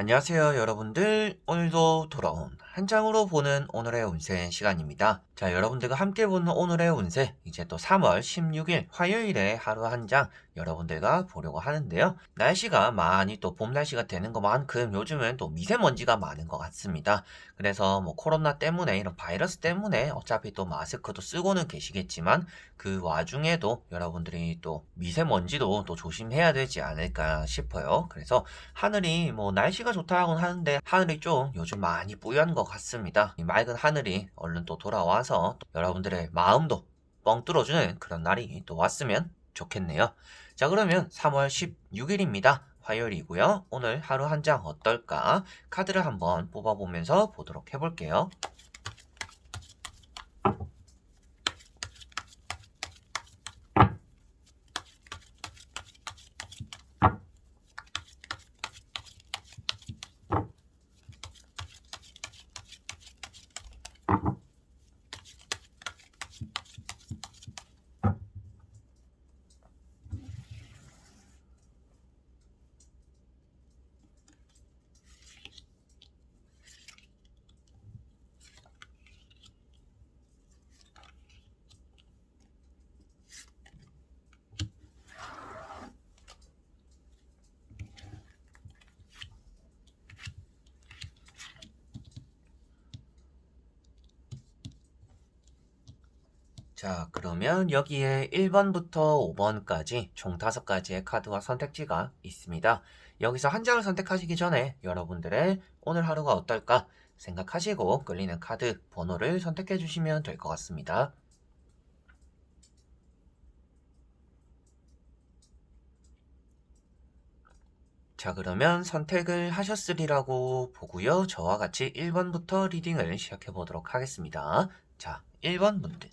안녕하세요, 여러분들. 오늘도 돌아온 한 장으로 보는 오늘의 운세 시간입니다. 자, 여러분들과 함께 보는 오늘의 운세, 이제 또 3월 16일 화요일에 하루 한 장 여러분들과 보려고 하는데요. 날씨가 많이 또 봄 날씨가 되는 것만큼 요즘은 또 미세먼지가 많은 것 같습니다. 그래서 뭐 코로나 때문에 이런 바이러스 때문에 어차피 또 마스크도 쓰고는 계시겠지만 그 와중에도 여러분들이 또 미세먼지도 또 조심해야 되지 않을까 싶어요. 그래서 하늘이 뭐 날씨가 좋다고는 하는데 하늘이 좀 요즘 많이 뿌연 것 같습니다. 이 맑은 하늘이 얼른 또 돌아와서 또 여러분들의 마음도 뻥 뚫어주는 그런 날이 또 왔으면 좋겠네요. 자, 그러면 3월 16일입니다. 화요일이고요. 오늘 하루 한 장 어떨까? 카드를 한번 뽑아보면서 보도록 해볼게요. 자, 그러면 여기에 1번부터 5번까지 총 5가지의 카드와 선택지가 있습니다. 여기서 한 장을 선택하시기 전에 여러분들의 오늘 하루가 어떨까 생각하시고 끌리는 카드 번호를 선택해 주시면 될 것 같습니다. 자, 그러면 선택을 하셨으리라고 보고요. 저와 같이 1번부터 리딩을 시작해 보도록 하겠습니다. 자, 1번 분들.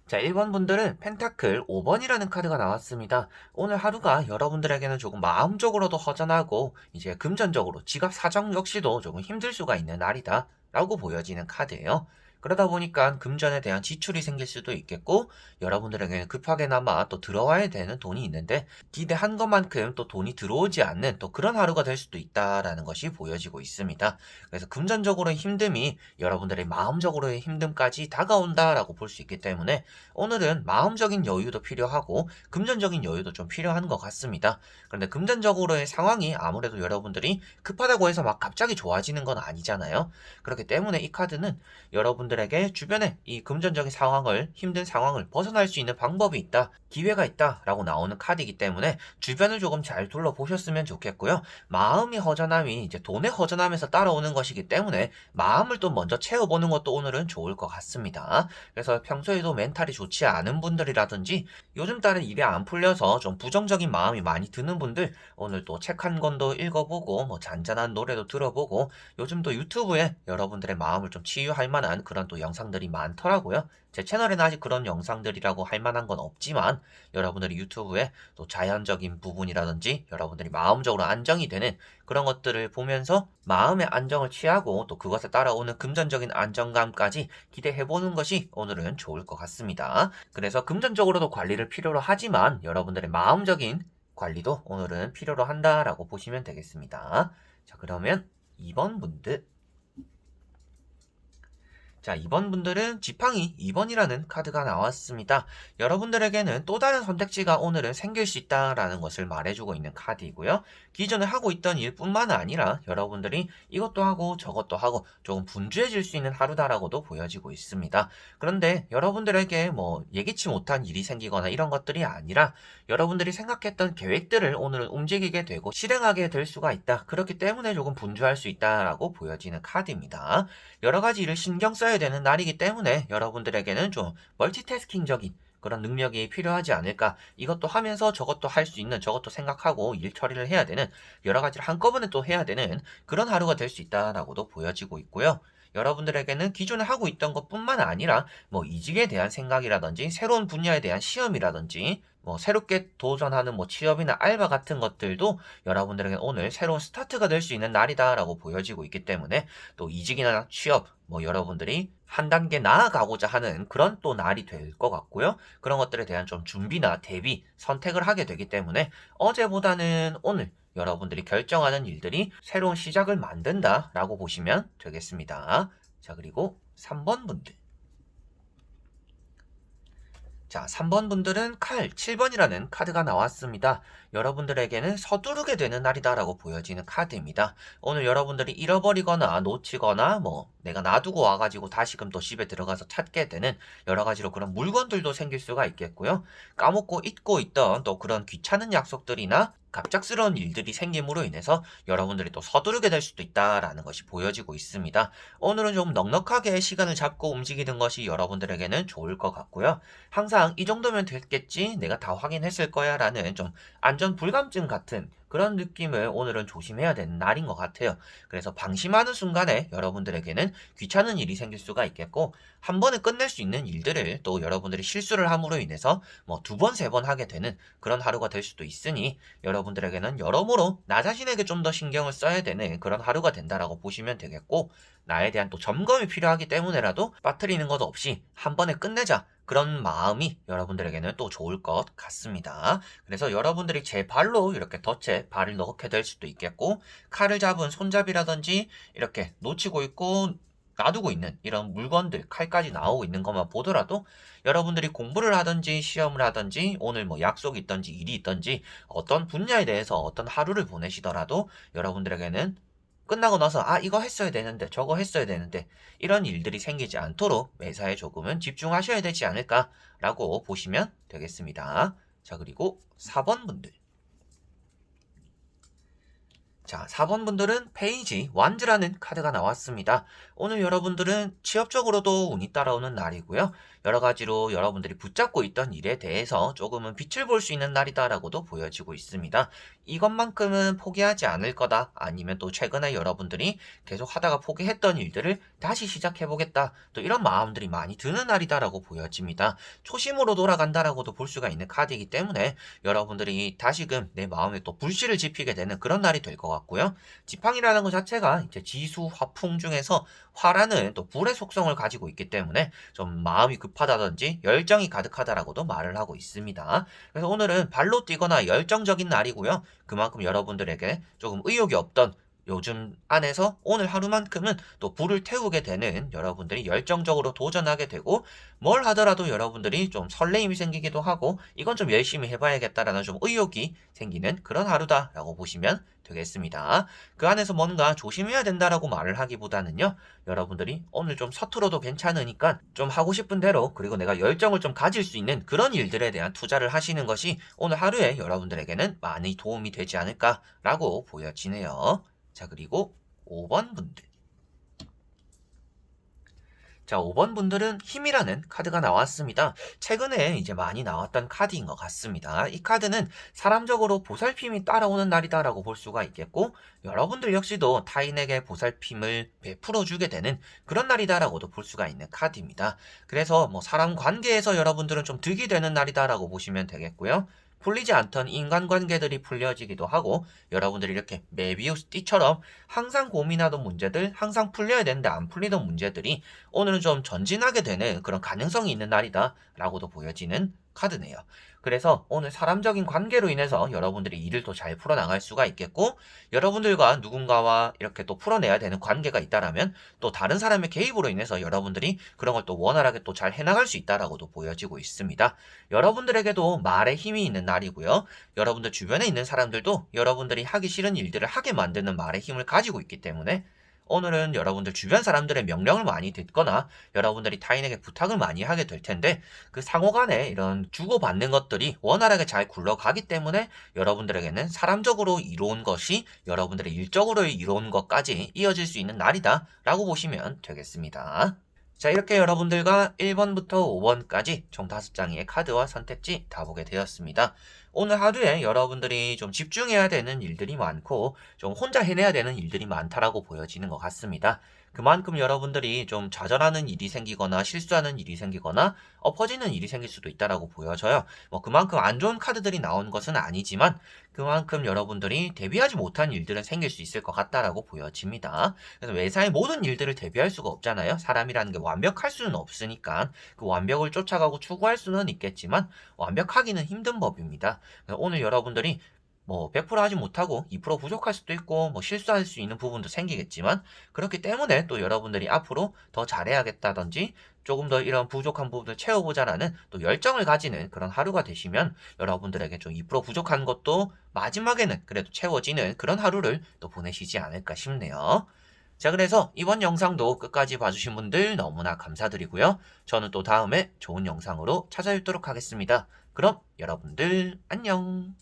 자, 1번 분들은 펜타클 5번이라는 카드가 나왔습니다. 오늘 하루가 여러분들에게는 조금 마음적으로도 허전하고 이제 금전적으로 지갑 사정 역시도 조금 힘들 수가 있는 날이다 라고 보여지는 카드예요. 그러다 보니까 금전에 대한 지출이 생길 수도 있겠고 여러분들에게는 급하게나마 또 들어와야 되는 돈이 있는데 기대한 것만큼 또 돈이 들어오지 않는 또 그런 하루가 될 수도 있다라는 것이 보여지고 있습니다. 그래서 금전적으로의 힘듦이 여러분들의 마음적으로의 힘듦까지 다가온다라고 볼 수 있기 때문에 오늘은 마음적인 여유도 필요하고 금전적인 여유도 좀 필요한 것 같습니다. 그런데 금전적으로의 상황이 아무래도 여러분들이 급하다고 해서 막 갑자기 좋아지는 건 아니잖아요. 그렇기 때문에 이 카드는 여러분들에게 주변에 이 금전적인 상황을 힘든 상황을 벗어날 수 있는 방법이 있다, 기회가 있다 라고 나오는 카드이기 때문에 주변을 조금 잘 둘러보셨으면 좋겠고요. 마음이 허전함이 이제 돈의 허전함에서 따라오는 것이기 때문에 마음을 또 먼저 채워보는 것도 오늘은 좋을 것 같습니다. 그래서 평소에도 멘탈이 좋지 않은 분들이라든지 요즘 따라 일이 안 풀려서 좀 부정적인 마음이 많이 드는 분들 오늘 또 책 한 권도 읽어보고 뭐 잔잔한 노래도 들어보고 요즘 또 유튜브에 여러분들의 마음을 좀 치유할 만한 그런 또 영상들이 많더라고요. 제 채널에는 아직 그런 영상들이라고 할 만한 건 없지만 여러분들이 유튜브에 또 자연적인 부분이라든지 여러분들이 마음적으로 안정이 되는 그런 것들을 보면서 마음의 안정을 취하고 또 그것에 따라오는 금전적인 안정감까지 기대해보는 것이 오늘은 좋을 것 같습니다. 그래서 금전적으로도 관리를 필요로 하지만 여러분들의 마음적인 관리도 오늘은 필요로 한다라고 보시면 되겠습니다. 자, 그러면 2번 분들. 자, 2번 분들은 지팡이 2번이라는 카드가 나왔습니다. 여러분들에게는 또 다른 선택지가 오늘은 생길 수 있다라는 것을 말해주고 있는 카드이고요. 기존에 하고 있던 일뿐만 아니라 여러분들이 이것도 하고 저것도 하고 조금 분주해질 수 있는 하루다라고도 보여지고 있습니다. 그런데 여러분들에게 뭐 예기치 못한 일이 생기거나 이런 것들이 아니라 여러분들이 생각했던 계획들을 오늘은 움직이게 되고 실행하게 될 수가 있다. 그렇기 때문에 조금 분주할 수 있다라고 보여지는 카드입니다. 여러 가지 일을 신경 써야 되는 날이기 때문에 여러분들에게는 좀 멀티태스킹적인 그런 능력이 필요하지 않을까. 이것도 하면서 저것도 할 수 있는, 저것도 생각하고 일 처리를 해야 되는, 여러 가지를 한꺼번에 또 해야 되는 그런 하루가 될 수 있다라고도 보여지고 있고요. 여러분들에게는 기존에 하고 있던 것뿐만 아니라 뭐 이직에 대한 생각이라든지 새로운 분야에 대한 시험이라든지 뭐 새롭게 도전하는 뭐 취업이나 알바 같은 것들도 여러분들에게 오늘 새로운 스타트가 될 수 있는 날이다라고 보여지고 있기 때문에 또 이직이나 취업 뭐 여러분들이 한 단계 나아가고자 하는 그런 또 날이 될 것 같고요. 그런 것들에 대한 좀 준비나 대비, 선택을 하게 되기 때문에 어제보다는 오늘 여러분들이 결정하는 일들이 새로운 시작을 만든다라고 보시면 되겠습니다. 자, 그리고 3번 분들. 자, 3번 분들은 칼 7번이라는 카드가 나왔습니다. 여러분들에게는 서두르게 되는 날이다라고 보여지는 카드입니다. 오늘 여러분들이 잃어버리거나 놓치거나 내가 놔두고 와가지고 다시금 또 집에 들어가서 찾게 되는 여러 가지로 그런 물건들도 생길 수가 있겠고요. 까먹고 잊고 있던 또 그런 귀찮은 약속들이나 갑작스러운 일들이 생김으로 인해서 여러분들이 또 서두르게 될 수도 있다라는 것이 보여지고 있습니다. 오늘은 좀 넉넉하게 시간을 잡고 움직이는 것이 여러분들에게는 좋을 것 같고요. 항상 이 정도면 됐겠지, 내가 다 확인했을 거야 라는 좀 안전 불감증 같은 그런 느낌을 오늘은 조심해야 되는 날인 것 같아요. 그래서 방심하는 순간에 여러분들에게는 귀찮은 일이 생길 수가 있겠고, 한 번에 끝낼 수 있는 일들을 또 여러분들이 실수를 함으로 인해서 두 번, 세 번 하게 되는 그런 하루가 될 수도 있으니, 여러분들에게는 여러모로 나 자신에게 좀 더 신경을 써야 되는 그런 하루가 된다라고 보시면 되겠고, 나에 대한 또 점검이 필요하기 때문에라도 빠뜨리는 것 없이 한 번에 끝내자, 그런 마음이 여러분들에게는 또 좋을 것 같습니다. 그래서 여러분들이 제 발로 이렇게 덫에 발을 넣게 될 수도 있겠고, 칼을 잡은 손잡이라든지 이렇게 놓치고 있고 놔두고 있는 이런 물건들, 칼까지 나오고 있는 것만 보더라도 여러분들이 공부를 하든지 시험을 하든지 오늘 약속이 있든지 일이 있든지 어떤 분야에 대해서 어떤 하루를 보내시더라도 여러분들에게는 끝나고 나서 이거 했어야 되는데 저거 했어야 되는데 이런 일들이 생기지 않도록 매사에 조금은 집중하셔야 되지 않을까라고 보시면 되겠습니다. 자, 그리고 4번 분들. 자, 4번 분들은 페이지 완즈라는 카드가 나왔습니다. 오늘 여러분들은 취업적으로도 운이 따라오는 날이고요. 여러 가지로 여러분들이 붙잡고 있던 일에 대해서 조금은 빛을 볼 수 있는 날이다라고도 보여지고 있습니다. 이것만큼은 포기하지 않을 거다. 아니면 또 최근에 여러분들이 계속 하다가 포기했던 일들을 다시 시작해보겠다. 또 이런 마음들이 많이 드는 날이다라고 보여집니다. 초심으로 돌아간다라고도 볼 수가 있는 카드이기 때문에 여러분들이 다시금 내 마음에 또 불씨를 지피게 되는 그런 날이 될 것 같고요. 지팡이라는 것 자체가 이제 지수, 화풍 중에서 화라는 또 불의 속성을 가지고 있기 때문에 좀 마음이 급하다든지 열정이 가득하다라고도 말을 하고 있습니다. 그래서 오늘은 발로 뛰거나 열정적인 날이고요. 그만큼 여러분들에게 조금 의욕이 없던 요즘 안에서 오늘 하루만큼은 또 불을 태우게 되는, 여러분들이 열정적으로 도전하게 되고 뭘 하더라도 여러분들이 좀 설레임이 생기기도 하고 이건 좀 열심히 해봐야겠다라는 좀 의욕이 생기는 그런 하루다라고 보시면 되겠습니다. 그 안에서 뭔가 조심해야 된다라고 말을 하기보다는요, 여러분들이 오늘 좀 서툴어도 괜찮으니까 좀 하고 싶은 대로, 그리고 내가 열정을 좀 가질 수 있는 그런 일들에 대한 투자를 하시는 것이 오늘 하루에 여러분들에게는 많이 도움이 되지 않을까라고 보여지네요. 자, 그리고 5번 분들. 자, 5번 분들은 힘이라는 카드가 나왔습니다. 최근에 이제 많이 나왔던 카드인 것 같습니다. 이 카드는 사람적으로 보살핌이 따라오는 날이다라고 볼 수가 있겠고, 여러분들 역시도 타인에게 보살핌을 베풀어 주게 되는 그런 날이다라고도 볼 수가 있는 카드입니다. 그래서 사람 관계에서 여러분들은 좀 득이 되는 날이다라고 보시면 되겠고요. 풀리지 않던 인간관계들이 풀려지기도 하고, 여러분들이 이렇게 메비우스 띠처럼 항상 고민하던 문제들, 항상 풀려야 되는데 안 풀리던 문제들이 오늘은 좀 전진하게 되는 그런 가능성이 있는 날이다 라고도 보여지는 카드네요. 그래서 오늘 사람적인 관계로 인해서 여러분들이 일을 또 잘 풀어나갈 수가 있겠고, 여러분들과 누군가와 이렇게 또 풀어내야 되는 관계가 있다라면 또 다른 사람의 개입으로 인해서 여러분들이 그런 걸 또 원활하게 또 잘 해나갈 수 있다라고도 보여지고 있습니다. 여러분들에게도 말에 힘이 있는 날이고요. 여러분들 주변에 있는 사람들도 여러분들이 하기 싫은 일들을 하게 만드는 말의 힘을 가지고 있기 때문에 오늘은 여러분들 주변 사람들의 명령을 많이 듣거나 여러분들이 타인에게 부탁을 많이 하게 될 텐데, 그 상호간에 이런 주고받는 것들이 원활하게 잘 굴러가기 때문에 여러분들에게는 사람적으로 이로운 것이 여러분들의 일적으로 이로운 것까지 이어질 수 있는 날이다 라고 보시면 되겠습니다. 자, 이렇게 여러분들과 1번부터 5번까지 총 5장의 카드와 선택지 다 보게 되었습니다. 오늘 하루에 여러분들이 좀 집중해야 되는 일들이 많고 좀 혼자 해내야 되는 일들이 많다라고 보여지는 것 같습니다. 그만큼 여러분들이 좀 좌절하는 일이 생기거나 실수하는 일이 생기거나 엎어지는 일이 생길 수도 있다라고 보여져요. 그만큼 안 좋은 카드들이 나온 것은 아니지만 그만큼 여러분들이 대비하지 못한 일들은 생길 수 있을 것 같다라고 보여집니다. 그래서 매사의 모든 일들을 대비할 수가 없잖아요. 사람이라는 게 완벽할 수는 없으니까 그 완벽을 쫓아가고 추구할 수는 있겠지만 완벽하기는 힘든 법입니다. 오늘 여러분들이 뭐 100% 하지 못하고 2% 부족할 수도 있고 뭐 실수할 수 있는 부분도 생기겠지만 그렇기 때문에 또 여러분들이 앞으로 더 잘해야겠다든지 조금 더 이런 부족한 부분을 채워보자라는 또 열정을 가지는 그런 하루가 되시면 여러분들에게 좀 2% 부족한 것도 마지막에는 그래도 채워지는 그런 하루를 또 보내시지 않을까 싶네요. 자, 그래서 이번 영상도 끝까지 봐주신 분들 너무나 감사드리고요. 저는 또 다음에 좋은 영상으로 찾아뵙도록 하겠습니다. 그럼 여러분들 안녕.